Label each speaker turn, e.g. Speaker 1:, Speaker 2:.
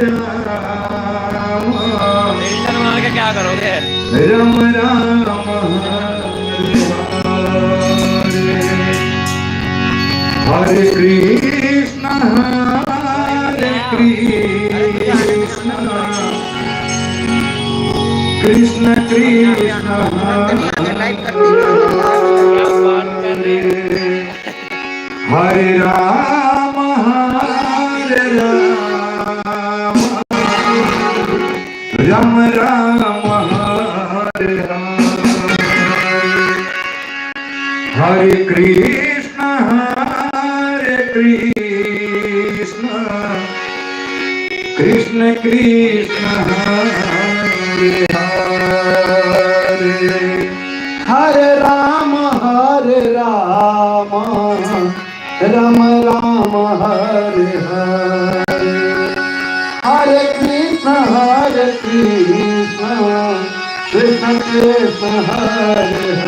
Speaker 1: Ram.
Speaker 2: Tension मार के क्या करोगे?
Speaker 1: राम राम हरे कृष्ण हरे कृष्ण कृष्ण कृष्ण
Speaker 2: क्या बात कर रहे हैं?
Speaker 1: हरे राम राम राम हरे हरे कृष्ण कृष्ण कृष्ण हरे हरे हरे राम राम राम हरे हरे हरे कृष्ण कृष्ण कृष्ण हरे